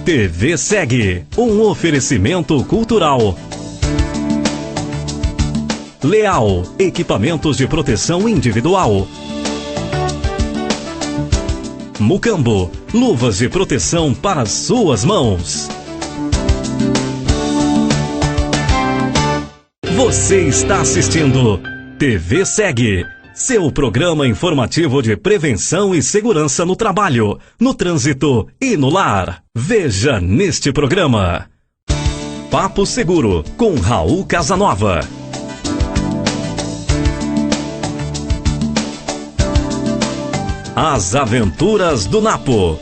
TV Segue, um oferecimento cultural. Leal, equipamentos de proteção individual. Mucambo, luvas de proteção para suas mãos. Você está assistindo TV Segue, seu programa informativo de prevenção e segurança no trabalho, no trânsito e no lar. Veja neste programa. Papo Seguro, com Raul Casanova. As Aventuras do Napo.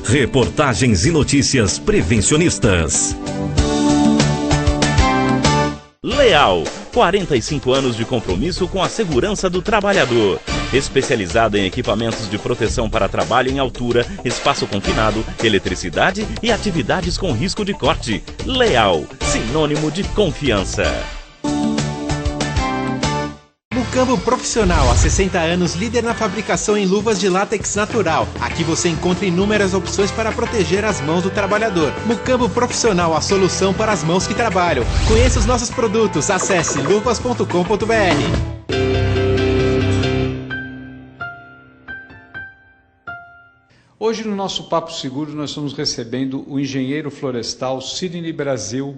Reportagens e notícias prevencionistas. Leal, 45 anos de compromisso com a segurança do trabalhador. Especializada em equipamentos de proteção para trabalho em altura, espaço confinado, eletricidade e atividades com risco de corte. Leal, sinônimo de confiança. Mucambo Profissional, há 60 anos, líder na fabricação em luvas de látex natural. Aqui você encontra inúmeras opções para proteger as mãos do trabalhador. Mucambo Profissional, a solução para as mãos que trabalham. Conheça os nossos produtos, acesse luvas.com.br. Hoje no nosso Papo Seguro nós estamos recebendo o engenheiro florestal Sidney Brasil,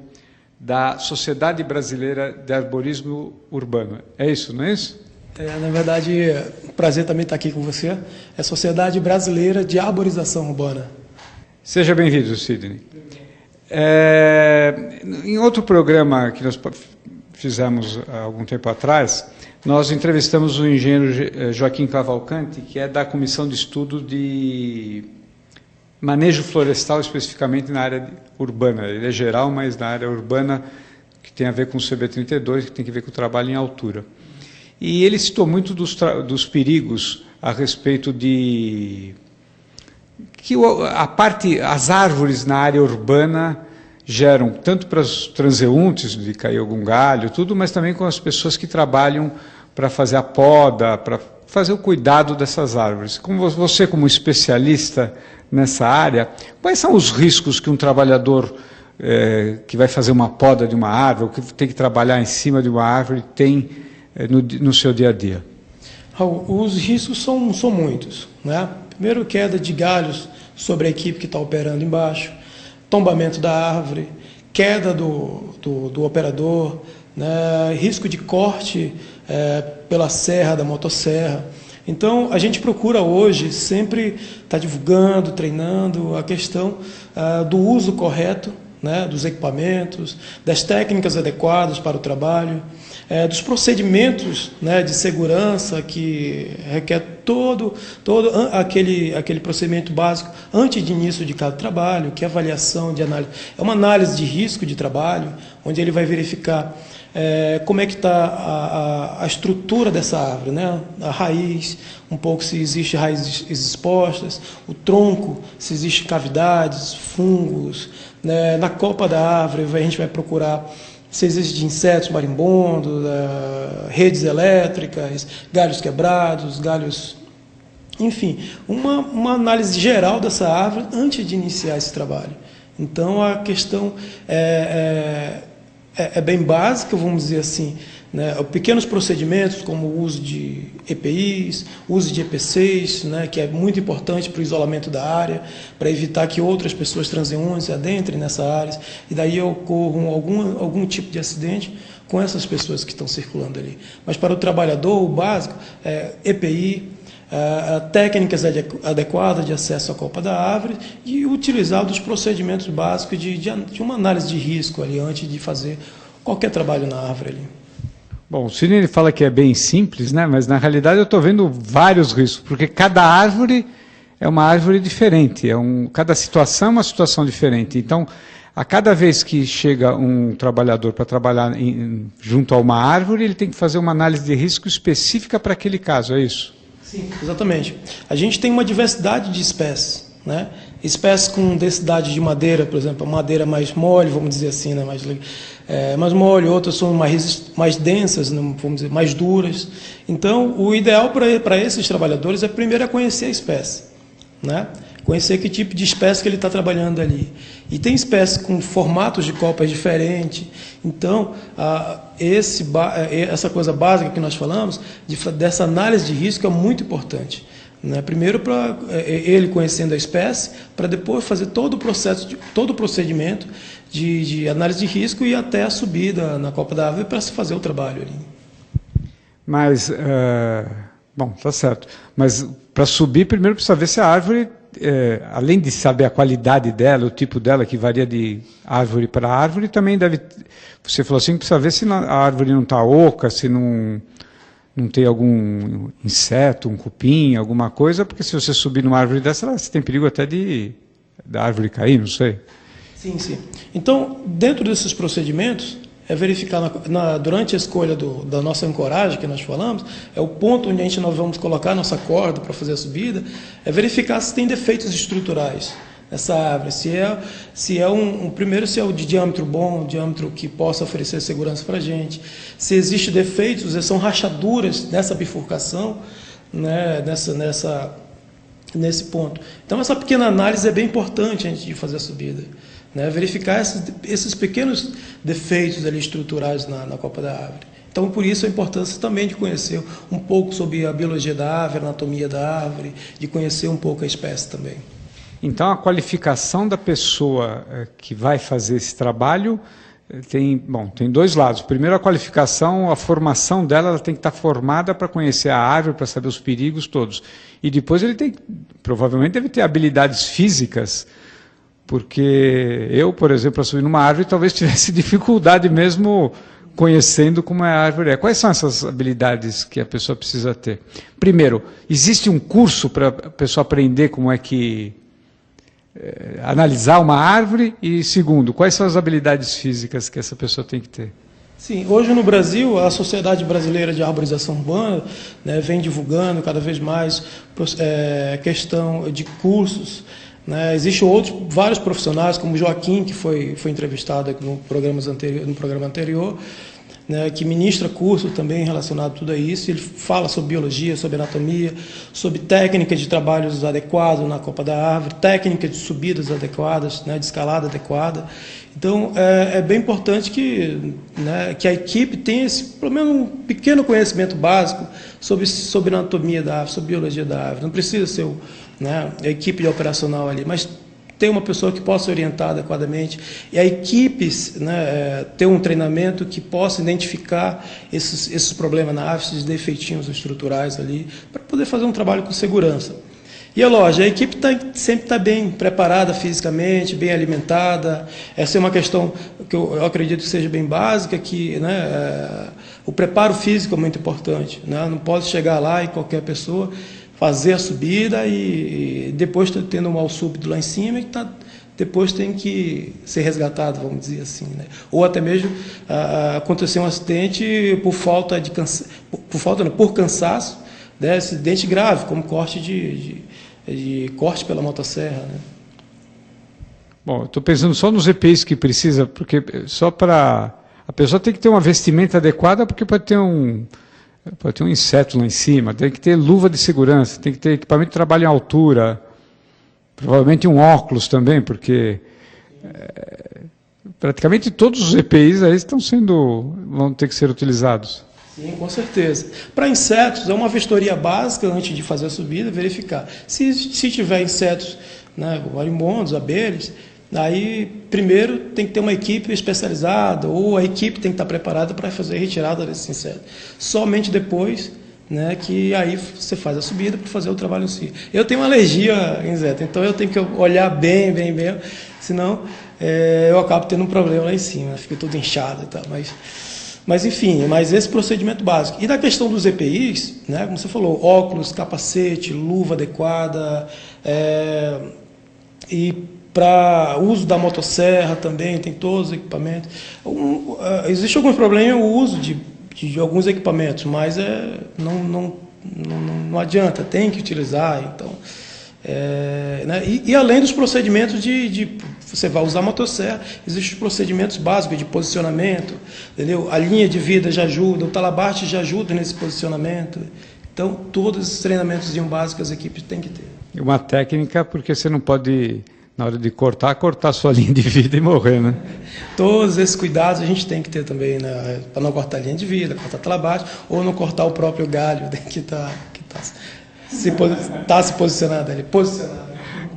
da Sociedade Brasileira de Arborismo Urbano. É isso, não é isso? Na verdade, é um prazer também estar aqui com você. É a Sociedade Brasileira de Arborização Urbana. Seja bem-vindo, Sidney. Em outro programa que nós fizemos há algum tempo atrás, nós entrevistamos o engenheiro Joaquim Cavalcanti, que é da Comissão de Estudo de Manejo Florestal, especificamente na área urbana. Ele é geral, mas na área urbana, que tem a ver com o CB32, que tem a ver com o trabalho em altura. E ele citou muito dos perigos a respeito de que as árvores na área urbana geram, tanto para os transeuntes, de cair algum galho, tudo, mas também com as pessoas que trabalham para fazer a poda, para fazer o cuidado dessas árvores. Como você, como especialista nessa área, quais são os riscos que um trabalhador que vai fazer uma poda de uma árvore, ou que tem que trabalhar em cima de uma árvore, tem no seu dia a dia? Raul, os riscos são muitos, né? Primeiro, queda de galhos sobre a equipe que está operando embaixo, tombamento da árvore, queda do operador, né? Risco de corte pela serra, da motosserra. Então, a gente procura hoje sempre estar divulgando, treinando a questão do uso correto, né, dos equipamentos, das técnicas adequadas para o trabalho, dos procedimentos, né, de segurança que requer todo aquele procedimento básico antes de início de cada trabalho, que é avaliação de análise. É uma análise de risco de trabalho, onde ele vai verificar como é que está a estrutura dessa árvore, né? A raiz, um pouco se existe raízes expostas, o tronco, se existe cavidades, fungos, né? Na copa da árvore a gente vai procurar se existe insetos marimbondos, redes elétricas, galhos quebrados, galhos... Enfim, uma análise geral dessa árvore antes de iniciar esse trabalho. Então, a questão é bem básica, vamos dizer assim, né? Pequenos procedimentos como o uso de EPIs, uso de EPCs, né? Que é muito importante para o isolamento da área, para evitar que outras pessoas transeuntes adentrem nessa área e daí ocorram algum tipo de acidente com essas pessoas que estão circulando ali. Mas para o trabalhador, o básico é EPI, técnicas adequadas de acesso à copa da árvore e utilizar dos procedimentos básicos de uma análise de risco ali antes de fazer qualquer trabalho na árvore ali. Bom, o Sidney fala que é bem simples, né? Mas na realidade eu estou vendo vários riscos, porque cada árvore é uma árvore diferente, cada situação é uma situação diferente. Então, a cada vez que chega um trabalhador para trabalhar junto a uma árvore, ele tem que fazer uma análise de risco específica para aquele caso, é isso? Sim, exatamente. A gente tem uma diversidade de espécies, né? Espécies com densidade de madeira, por exemplo, a madeira mais mole, vamos dizer assim, né? Mais mole, outras são mais densas, vamos dizer, mais duras. Então, o ideal para esses trabalhadores é primeiro conhecer a espécie, né? conhecer que tipo de espécie que ele está trabalhando ali. E tem espécies com formatos de copas diferentes. Então, essa coisa básica que nós falamos, dessa análise de risco, é muito importante. Né? Primeiro, para ele conhecendo a espécie, para depois fazer todo o procedimento de análise de risco e até a subida na copa da árvore para se fazer o trabalho ali. Mas, bom, tá certo. Mas para subir, primeiro precisa ver se a árvore, além de saber a qualidade dela, o tipo dela, que varia de árvore para árvore, também deve... Você falou assim, precisa ver se a árvore não está oca, se não tem algum inseto, um cupim, alguma coisa, porque se você subir numa árvore dessa, você tem perigo até da árvore cair, não sei. Sim, sim. Então, dentro desses procedimentos, é verificar durante a escolha da nossa ancoragem, que nós falamos, é o ponto onde nós vamos colocar a nossa corda para fazer a subida, é verificar se tem defeitos estruturais nessa árvore, primeiro se é o de diâmetro bom, um diâmetro que possa oferecer segurança para a gente, se existem defeitos, são rachaduras nessa bifurcação, né, nesse ponto. Então essa pequena análise é bem importante antes de fazer a subida. Né, verificar esses pequenos defeitos ali estruturais na copa da árvore. Então, por isso, a importância também de conhecer um pouco sobre a biologia da árvore, a anatomia da árvore, de conhecer um pouco a espécie também. Então, a qualificação da pessoa que vai fazer esse trabalho tem dois lados. Primeiro, a qualificação, a formação dela, ela tem que estar formada para conhecer a árvore, para saber os perigos todos. E depois ele provavelmente deve ter habilidades físicas, porque eu, por exemplo, para subir numa árvore, talvez tivesse dificuldade mesmo conhecendo como a árvore é. Quais são essas habilidades que a pessoa precisa ter? Primeiro, existe um curso para a pessoa aprender como é que analisar uma árvore? E segundo, quais são as habilidades físicas que essa pessoa tem que ter? Sim, hoje no Brasil, a Sociedade Brasileira de Arborização Urbana, né, vem divulgando cada vez mais questão de cursos. Né, existem vários profissionais, como o Joaquim, que foi entrevistado aqui no programa anterior, né, que ministra curso também relacionado a tudo isso. Ele fala sobre biologia, sobre anatomia, sobre técnicas de trabalhos adequados na copa da árvore, técnicas de subidas adequadas, né, de escalada adequada. Então, é bem importante que a equipe tenha pelo menos um pequeno conhecimento básico sobre anatomia da árvore, sobre biologia da árvore. Não precisa ser a equipe de operacional ali, mas ter uma pessoa que possa orientar adequadamente e a equipe ter um treinamento que possa identificar esses problemas na árvore, esses defeitinhos estruturais ali, para poder fazer um trabalho com segurança. E é lógico, a equipe sempre está bem preparada fisicamente, bem alimentada. Essa é uma questão que eu acredito que seja bem básica, que o preparo físico é muito importante. Né? Não pode chegar lá e qualquer pessoa fazer a subida e depois tendo um mal súbito lá em cima e depois tem que ser resgatado, vamos dizer assim. Né? Ou até mesmo acontecer um acidente por cansaço, né? Acidente grave, como corte corte pela motosserra. Né? Bom, estou pensando só nos EPIs que precisa, porque só para... A pessoa tem que ter uma vestimenta adequada, porque pode ter um inseto lá em cima, tem que ter luva de segurança, tem que ter equipamento de trabalho em altura, provavelmente um óculos também, porque praticamente todos os EPIs aí vão ter que ser utilizados. Sim, com certeza. Para insetos, é uma vistoria básica antes de fazer a subida, verificar. Se tiver insetos, né, marimbondos, abelhas, aí primeiro tem que ter uma equipe especializada, ou a equipe tem que estar preparada para fazer a retirada desse inseto. Somente depois, né, que aí você faz a subida para fazer o trabalho em si. Eu tenho uma alergia a inseto, então eu tenho que olhar bem, senão eu acabo tendo um problema lá em cima, fico todo inchado e tal, mas enfim, esse procedimento básico. E da questão dos EPIs, né, como você falou, óculos, capacete, luva adequada, e para uso da motosserra também, tem todos os equipamentos. Existe algum problema no uso de alguns equipamentos, mas não adianta, tem que utilizar. Então, né? E além dos procedimentos você vai usar a motosserra, existem os procedimentos básicos de posicionamento, entendeu? A linha de vida já ajuda, o talabarte já ajuda nesse posicionamento. Então, todos os treinamentos básicos as equipes têm que ter. E uma técnica, porque você não pode, na hora de cortar a sua linha de vida e morrer, né? Todos esses cuidados a gente tem que ter também, né? Para não cortar a linha de vida, cortar pela base, ou não cortar o próprio galho que está se posicionando ali.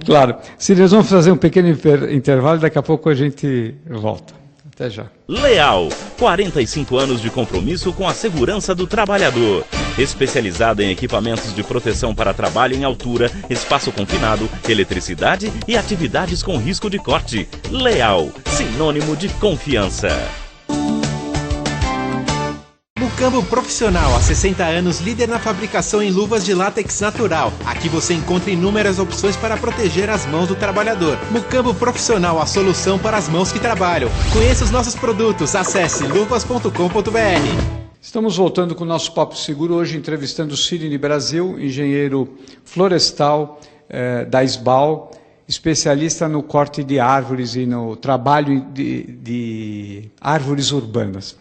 Claro. Cílio, nós vamos fazer um pequeno intervalo e daqui a pouco a gente volta. Até já. Leal, 45 anos de compromisso com a segurança do trabalhador. Especializada em equipamentos de proteção para trabalho em altura, espaço confinado, eletricidade e atividades com risco de corte. Leal, sinônimo de confiança. Mucambo Profissional, há 60 anos, líder na fabricação em luvas de látex natural. Aqui você encontra inúmeras opções para proteger as mãos do trabalhador. Mucambo Profissional, a solução para as mãos que trabalham. Conheça os nossos produtos, acesse luvas.com.br. Estamos voltando com o nosso Papo Seguro, hoje entrevistando o Sidney Brasil, engenheiro florestal da SBAL, especialista no corte de árvores e no trabalho de árvores urbanas.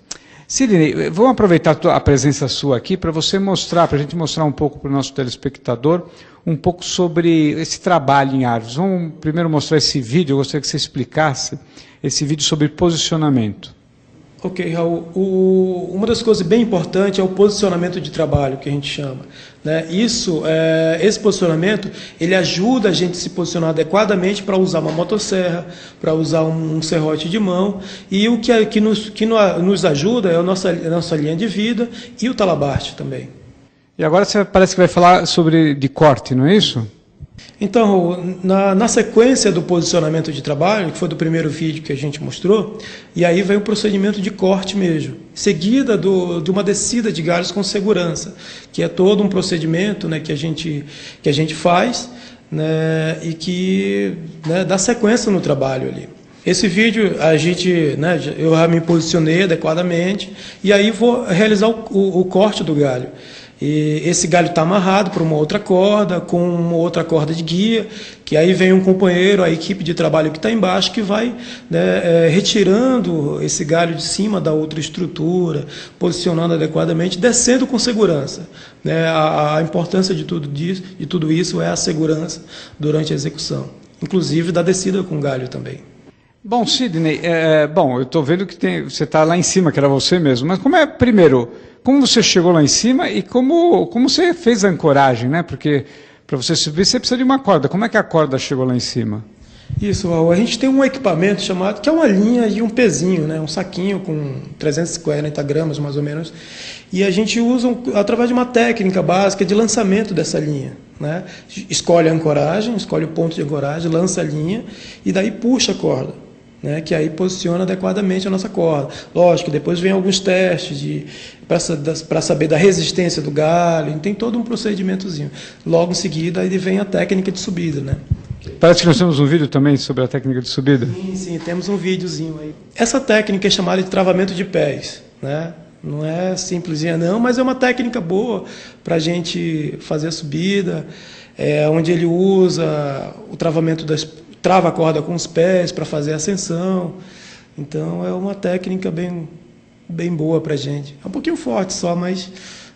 Sidney, vamos aproveitar a presença sua aqui para você mostrar, para a gente mostrar um pouco para o nosso telespectador, um pouco sobre esse trabalho em árvores. Vamos primeiro mostrar esse vídeo, eu gostaria que você explicasse esse vídeo sobre posicionamento. Ok, Raul. Uma das coisas bem importantes é o posicionamento de trabalho, que a gente chama, né? Esse posicionamento, ele ajuda a gente a se posicionar adequadamente para usar uma motosserra, para usar um serrote de mão, e o que nos ajuda é a nossa linha de vida e o talabarte também. E agora você parece que vai falar de corte, não é isso? Então, na sequência do posicionamento de trabalho, que foi do primeiro vídeo que a gente mostrou, e aí vem o procedimento de corte mesmo, seguida de uma descida de galhos com segurança, que é todo um procedimento, né, que a gente faz, né, e que, né, dá sequência no trabalho ali. Esse vídeo eu já me posicionei adequadamente e aí vou realizar o corte do galho. E esse galho está amarrado para uma outra corda, com uma outra corda de guia, que aí vem um companheiro, a equipe de trabalho que está embaixo, que vai, né, retirando esse galho de cima da outra estrutura, posicionando adequadamente, descendo com segurança. Né? A importância de tudo isso é a segurança durante a execução, inclusive da descida com galho também. Bom, Sidney, eu estou vendo que você está lá em cima, que era você mesmo, mas como você chegou lá em cima e como você fez a ancoragem, né? Porque para você subir você precisa de uma corda. Como é que a corda chegou lá em cima? Isso, a gente tem um equipamento chamado, que é uma linha e um pezinho, né? Um saquinho com 340 gramas mais ou menos, e a gente usa através de uma técnica básica de lançamento dessa linha, né? Escolhe a ancoragem, escolhe o ponto de ancoragem, lança a linha e daí puxa a corda, né, que aí posiciona adequadamente a nossa corda. Lógico, depois vem alguns testes para saber da resistência do galho, tem todo um procedimentozinho. Logo em seguida, aí vem a técnica de subida. Né? Parece que nós temos um vídeo também sobre a técnica de subida. Sim, temos um videozinho aí. Essa técnica é chamada de travamento de pés. Né? Não é simplesinha não, mas é uma técnica boa para a gente fazer a subida, onde ele usa o travamento trava a corda com os pés para fazer a ascensão. Então é uma técnica bem boa para a gente. É um pouquinho forte só, mas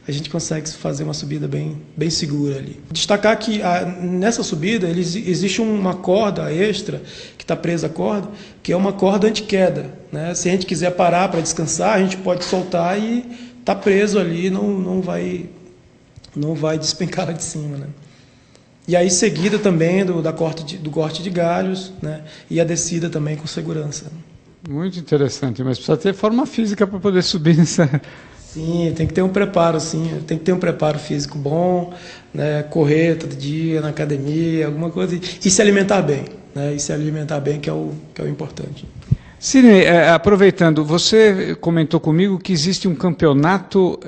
a gente consegue fazer uma subida bem segura ali. Destacar que nessa subida existe uma corda extra que está presa à corda, que é uma corda anti-queda. Né? Se a gente quiser parar para descansar, a gente pode soltar e está preso ali, não vai despencar lá de cima. Né? E aí seguida também do corte de galhos, né? E a descida também com segurança. Muito interessante, mas precisa ter forma física para poder subir nessa... Sim, tem que ter um preparo, tem que ter um preparo físico bom, né? Correr todo dia na academia, alguma coisa, e se alimentar bem, né? E se alimentar bem que é o importante. Sidney, aproveitando, você comentou comigo que existe um campeonato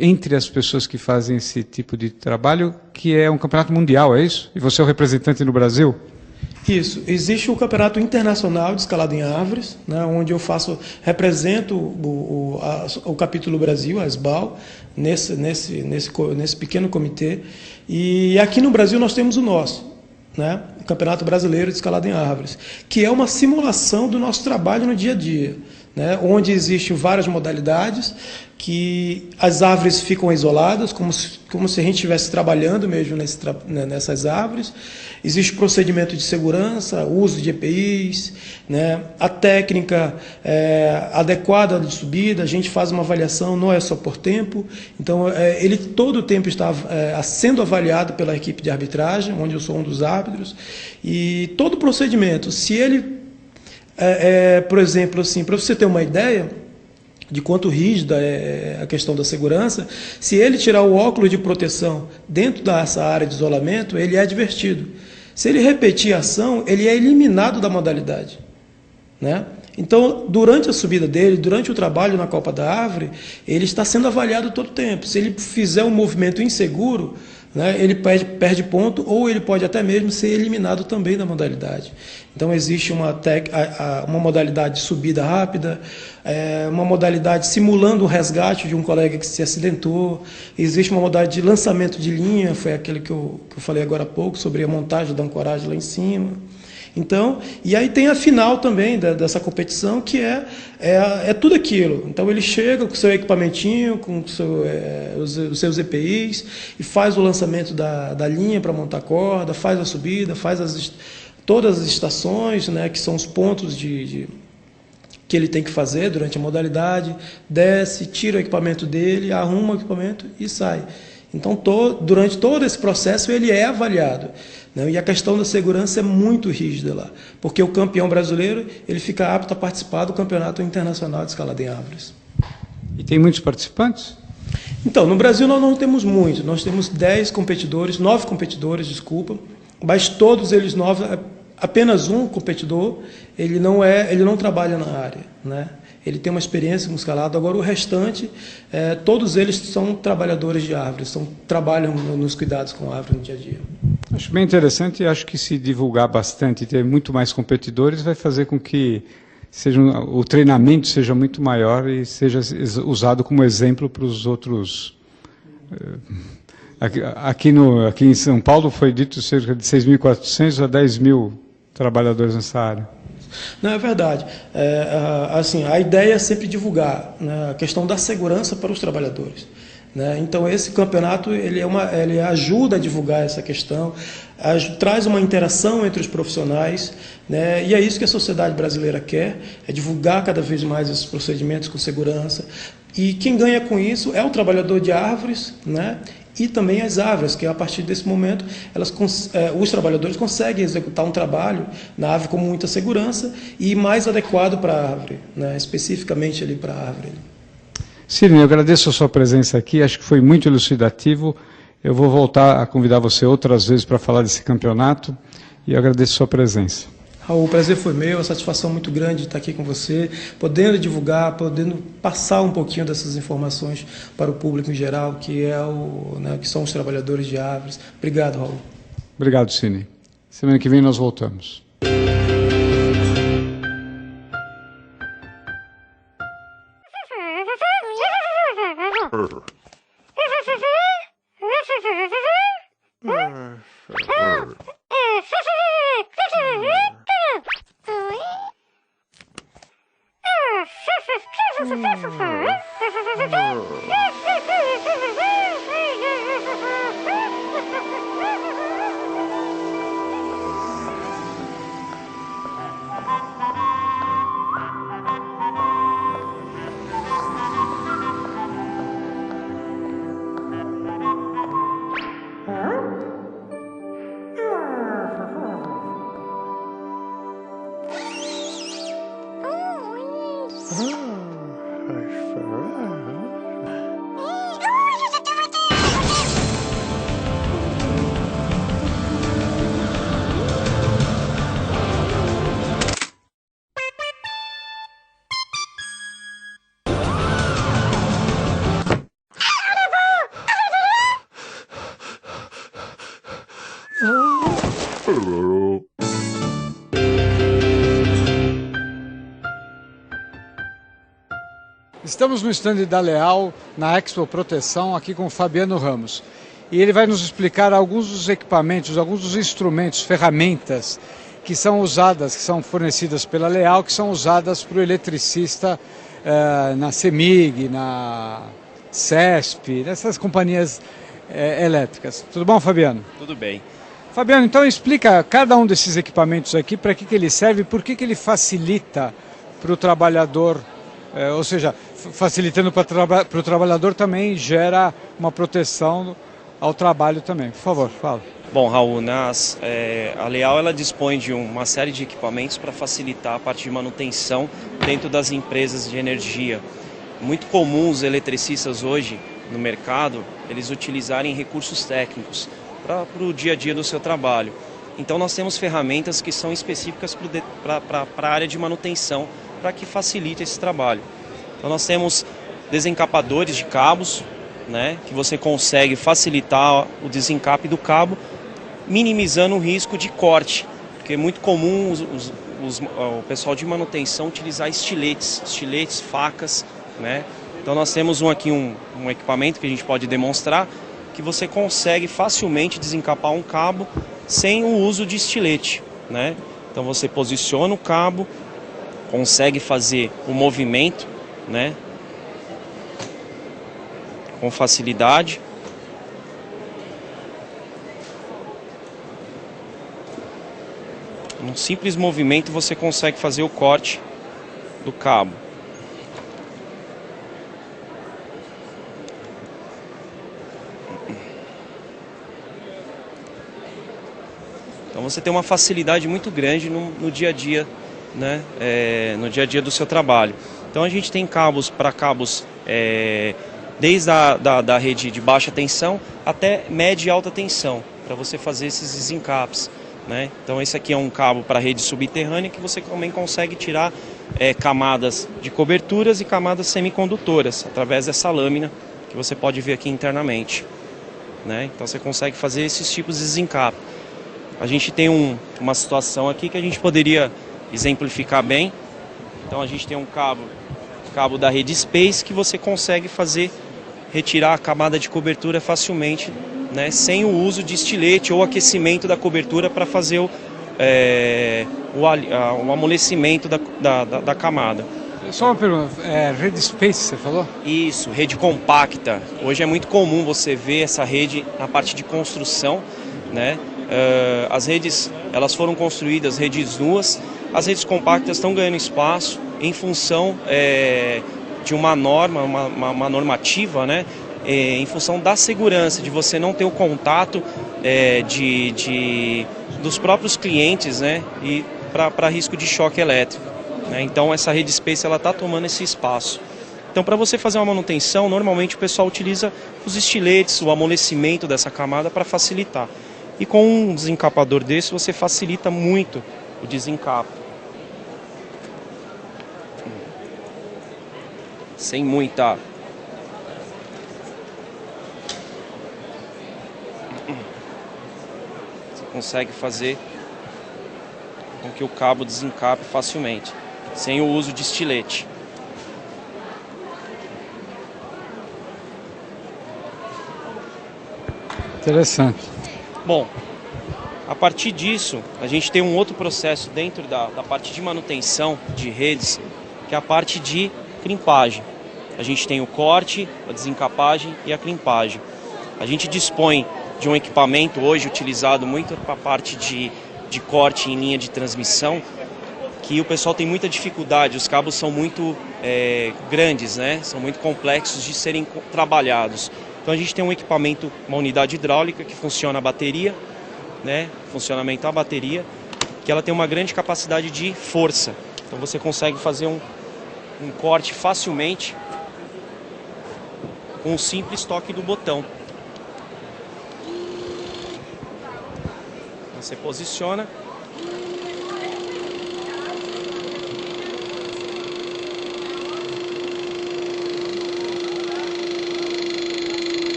entre as pessoas que fazem esse tipo de trabalho, que é um campeonato mundial, é isso? E você é o representante no Brasil? Isso. Existe o Campeonato Internacional de Escalada em Árvores, né, onde eu represento o capítulo Brasil, a SBAL, nesse pequeno comitê. E aqui no Brasil nós temos o nosso, né, o Campeonato Brasileiro de Escalada em Árvores, que é uma simulação do nosso trabalho no dia a dia. né, onde existem várias modalidades, que as árvores ficam isoladas, como se a gente estivesse trabalhando mesmo nessas árvores. Existe procedimento de segurança, uso de EPIs, né, a técnica adequada de subida, a gente faz uma avaliação, não é só por tempo, então ele todo o tempo está sendo avaliado pela equipe de arbitragem, onde eu sou um dos árbitros, e todo o procedimento, se ele, por exemplo, assim, para você ter uma ideia de quanto rígida é a questão da segurança, se ele tirar o óculos de proteção dentro dessa área de isolamento, ele é advertido. Se ele repetir a ação, ele é eliminado da modalidade, né? Então, durante a subida dele, durante o trabalho na copa da árvore, ele está sendo avaliado todo o tempo. Se ele fizer um movimento inseguro, né, ele perde ponto, ou ele pode até mesmo ser eliminado também da modalidade. Então, existe uma modalidade de subida rápida, uma modalidade simulando o resgate de um colega que se acidentou, existe uma modalidade de lançamento de linha, foi aquele que eu falei agora há pouco, sobre a montagem da ancoragem lá em cima. Então, e aí tem a final também dessa competição, que é tudo aquilo. Então ele chega com o seu equipamentinho, com os seus EPIs, e faz o lançamento da linha para montar a corda, faz a subida, faz todas as estações, né, que são os pontos que ele tem que fazer durante a modalidade, desce, tira o equipamento dele, arruma o equipamento e sai. Então, durante todo esse processo, ele é avaliado, né? E a questão da segurança é muito rígida lá, porque o campeão brasileiro ele fica apto a participar do Campeonato Internacional de Escalada em Árvores. E tem muitos participantes? Então, no Brasil nós não temos muitos, nós temos 9 competidores, desculpa, mas todos eles 9, apenas um competidor, ele não trabalha na área, né? Ele tem uma experiência com escalada. Agora o restante, todos eles são trabalhadores de árvores, trabalham nos cuidados com a árvore no dia a dia. Acho bem interessante e acho que se divulgar bastante e ter muito mais competidores vai fazer com que o treinamento seja muito maior e seja usado como exemplo para os outros. Aqui em São Paulo foi dito cerca de 6.400 a 10.000 trabalhadores nessa área. Não, é verdade. Assim, a ideia é sempre divulgar, né, a questão da segurança para os trabalhadores, né? Então, esse campeonato ele ajuda a divulgar essa questão, traz uma interação entre os profissionais, né? E é isso que a sociedade brasileira quer, é divulgar cada vez mais esses procedimentos com segurança. E quem ganha com isso é o trabalhador de árvores, né? E também as árvores, que a partir desse momento os trabalhadores conseguem executar um trabalho na árvore com muita segurança e mais adequado para a árvore, né? Especificamente ali para a árvore. Sidney, eu agradeço a sua presença aqui, acho que foi muito elucidativo. Eu vou voltar a convidar você outras vezes para falar desse campeonato e eu agradeço a sua presença. Raul, o prazer foi meu, a satisfação muito grande de estar aqui com você, podendo divulgar, podendo passar um pouquinho dessas informações para o público em geral, que que são os trabalhadores de árvores. Obrigado, Raul. Obrigado, Sidney. Semana que vem nós voltamos. Estamos no stand da Leal, na Expo Proteção, aqui com o Fabiano Ramos. E ele vai nos explicar alguns dos equipamentos, alguns dos instrumentos, ferramentas que são usadas, que são fornecidas pela Leal, que são usadas para o eletricista na CEMIG, na CESP, nessas companhias elétricas. Tudo bom, Fabiano? Tudo bem. Fabiano, então explica cada um desses equipamentos aqui, para que ele serve e por que ele facilita para o trabalhador, ou seja, facilitando para o trabalhador também gera uma proteção ao trabalho também. Por favor, fala. Bom, Raul, a Leal ela dispõe de uma série de equipamentos para facilitar a parte de manutenção dentro das empresas de energia. Muito comum os eletricistas hoje no mercado, eles utilizarem recursos técnicos para o dia a dia do seu trabalho. Então nós temos ferramentas que são específicas para a área de manutenção, para que facilite esse trabalho. Então nós temos desencapadores de cabos, né, que você consegue facilitar o desencape do cabo, minimizando o risco de corte, porque é muito comum o pessoal de manutenção utilizar estiletes, facas, né? Então nós temos aqui um equipamento que a gente pode demonstrar que você consegue facilmente desencapar um cabo sem o uso de estilete, né? Então você posiciona o cabo, consegue fazer o movimento, né, com facilidade. Num simples movimento você consegue fazer o corte do cabo. Então você tem uma facilidade muito grande no dia a dia, né, no dia a dia do seu trabalho. Então a gente tem cabos desde da rede de baixa tensão até média e alta tensão, para você fazer esses desencapes, né? Então esse aqui é um cabo para rede subterrânea que você também consegue tirar camadas de coberturas e camadas semicondutoras através dessa lâmina que você pode ver aqui internamente, né? Então você consegue fazer esses tipos de desencape. A gente tem uma situação aqui que a gente poderia exemplificar bem. Então a gente tem um cabo da rede Space que você consegue retirar a camada de cobertura facilmente, né, sem o uso de estilete ou aquecimento da cobertura para fazer o amolecimento da camada. Só uma pergunta, rede Space você falou? Isso, rede compacta. Hoje é muito comum você ver essa rede na parte de construção, né? As redes, elas foram construídas, redes nuas. As redes compactas estão ganhando espaço em função de uma norma, uma normativa, né? Em função da segurança, de você não ter o contato dos próprios clientes, né? E para risco de choque elétrico, né? Então essa rede Space está tomando esse espaço. Então para você fazer uma manutenção, normalmente o pessoal utiliza os estiletes, o amolecimento dessa camada para facilitar. E com um desencapador desse você facilita muito o desencape. Sem muita... Você consegue fazer com que o cabo desencape facilmente, sem o uso de estilete. Interessante. Bom, a partir disso, a gente tem um outro processo dentro da parte de manutenção de redes, que é a parte de crimpagem. A gente tem o corte, a desencapagem e a crimpagem. A gente dispõe de um equipamento hoje utilizado muito para a parte de corte em linha de transmissão, que o pessoal tem muita dificuldade, os cabos são muito grandes, né? São muito complexos de serem trabalhados. Então a gente tem um equipamento, uma unidade hidráulica que funciona a bateria, né? Funcionamento à bateria, que ela tem uma grande capacidade de força. Então você consegue fazer um corte facilmente com um simples toque do botão. Você posiciona.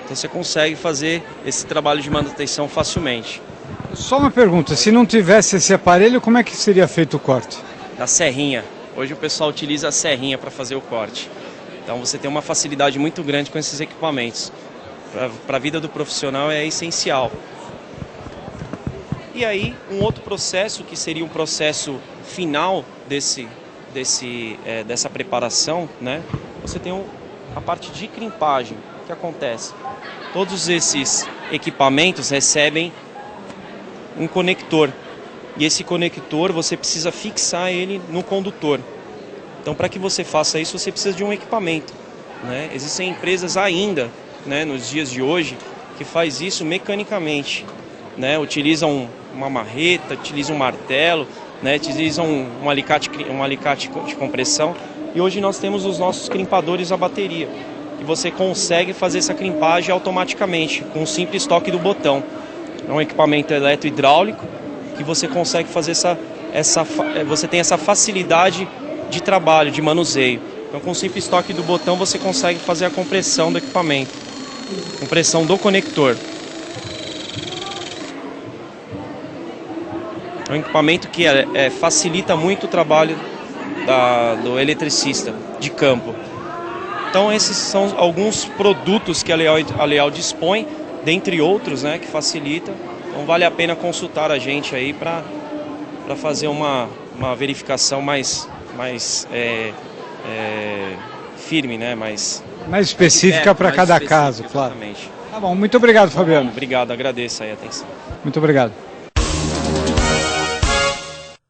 Então você consegue fazer esse trabalho de manutenção facilmente. Só uma pergunta, se não tivesse esse aparelho, como é que seria feito o corte? Da serrinha. Hoje o pessoal utiliza a serrinha para fazer o corte. Então você tem uma facilidade muito grande com esses equipamentos. para a vida do profissional é essencial. E aí, um outro processo, que seria um processo final dessa preparação, né? Você tem a parte de crimpagem. O que acontece? Todos esses equipamentos recebem um conector. E esse conector, você precisa fixar ele no condutor. Então, para que você faça isso, você precisa de um equipamento, né? Existem empresas ainda, né, nos dias de hoje, que faz isso mecanicamente, né? Utilizam uma marreta, utilizam um martelo, né? Utilizam um alicate de compressão. E hoje nós temos os nossos crimpadores a bateria. E você consegue fazer essa crimpagem automaticamente, com um simples toque do botão. É um equipamento eletrohidráulico que você consegue fazer você tem essa facilidade de trabalho, de manuseio. Então, com um simples toque do botão, você consegue fazer a compressão do equipamento, compressão do conector. É um equipamento que facilita muito o trabalho do eletricista de campo. Então, esses são alguns produtos que a Leal dispõe, dentre outros, né, que facilita. Então, vale a pena consultar a gente aí para fazer uma verificação mais firme, né? Mais específica para cada caso, claro. Exatamente. Tá bom, muito obrigado, Fabiano. Bom, obrigado, agradeço aí a atenção. Muito obrigado.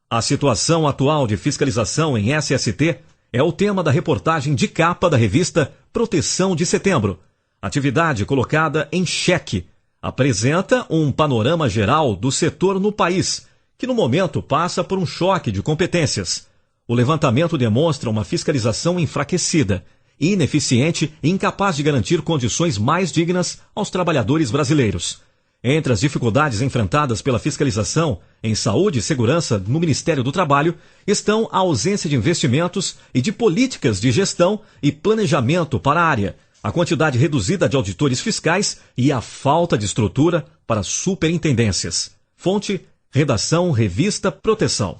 A situação atual de fiscalização em SST é o tema da reportagem de capa da revista Proteção de Setembro. Atividade colocada em xeque. Apresenta um panorama geral do setor no país, que no momento passa por um choque de competências. O levantamento demonstra uma fiscalização enfraquecida, ineficiente e incapaz de garantir condições mais dignas aos trabalhadores brasileiros. Entre as dificuldades enfrentadas pela fiscalização em saúde e segurança no Ministério do Trabalho estão a ausência de investimentos e de políticas de gestão e planejamento para a área, a quantidade reduzida de auditores fiscais e a falta de estrutura para superintendências. Fonte: Redação Revista Proteção.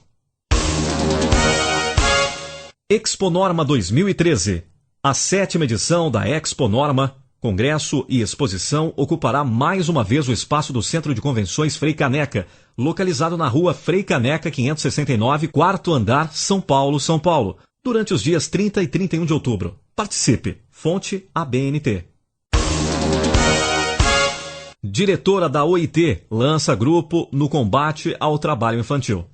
Exponorma 2013. A 7ª edição da Exponorma, congresso e exposição, ocupará mais uma vez o espaço do Centro de Convenções Frei Caneca, localizado na rua Frei Caneca 569, 4º andar, São Paulo, São Paulo, durante os dias 30 e 31 de outubro. Participe. Fonte: ABNT. Diretora da OIT lança grupo no combate ao trabalho infantil.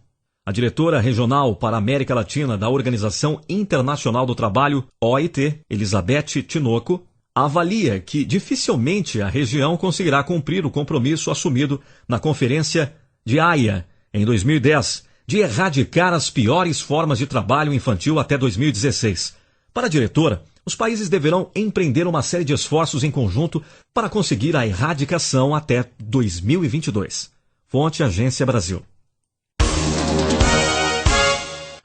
A diretora regional para a América Latina da Organização Internacional do Trabalho, OIT, Elizabeth Tinoco, avalia que dificilmente a região conseguirá cumprir o compromisso assumido na Conferência de Haia, em 2010, de erradicar as piores formas de trabalho infantil até 2016. Para a diretora, os países deverão empreender uma série de esforços em conjunto para conseguir a erradicação até 2022. Fonte: Agência Brasil.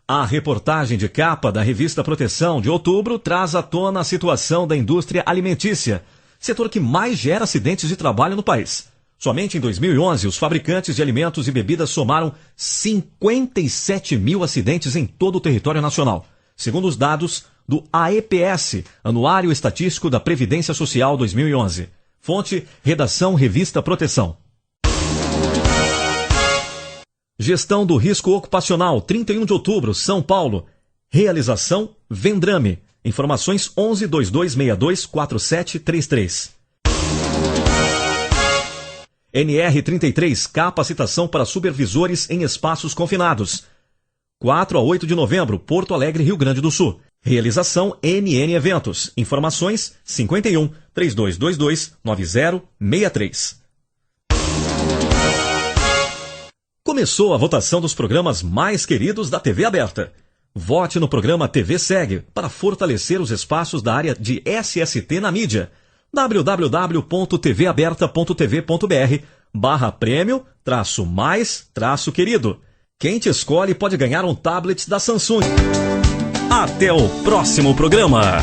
A reportagem de capa da revista Proteção de outubro traz à tona a situação da indústria alimentícia, setor que mais gera acidentes de trabalho no país. Somente em 2011, os fabricantes de alimentos e bebidas somaram 57 mil acidentes em todo o território nacional, segundo os dados do AEPS, Anuário Estatístico da Previdência Social 2011. Fonte: Redação Revista Proteção. Gestão do Risco Ocupacional, 31 de outubro, São Paulo. Realização: Vendrame. Informações 11 2262 4733. NR33, capacitação para supervisores em espaços confinados. 4 a 8 de novembro, Porto Alegre, Rio Grande do Sul. Realização: NN Eventos. Informações 51 3222 9063. Começou a votação dos programas mais queridos da TV aberta. Vote no programa TV Segue para fortalecer os espaços da área de SST na mídia. www.tvaberta.tv.br/prêmio-mais-querido. Quem te escolhe pode ganhar um tablet da Samsung. Até o próximo programa.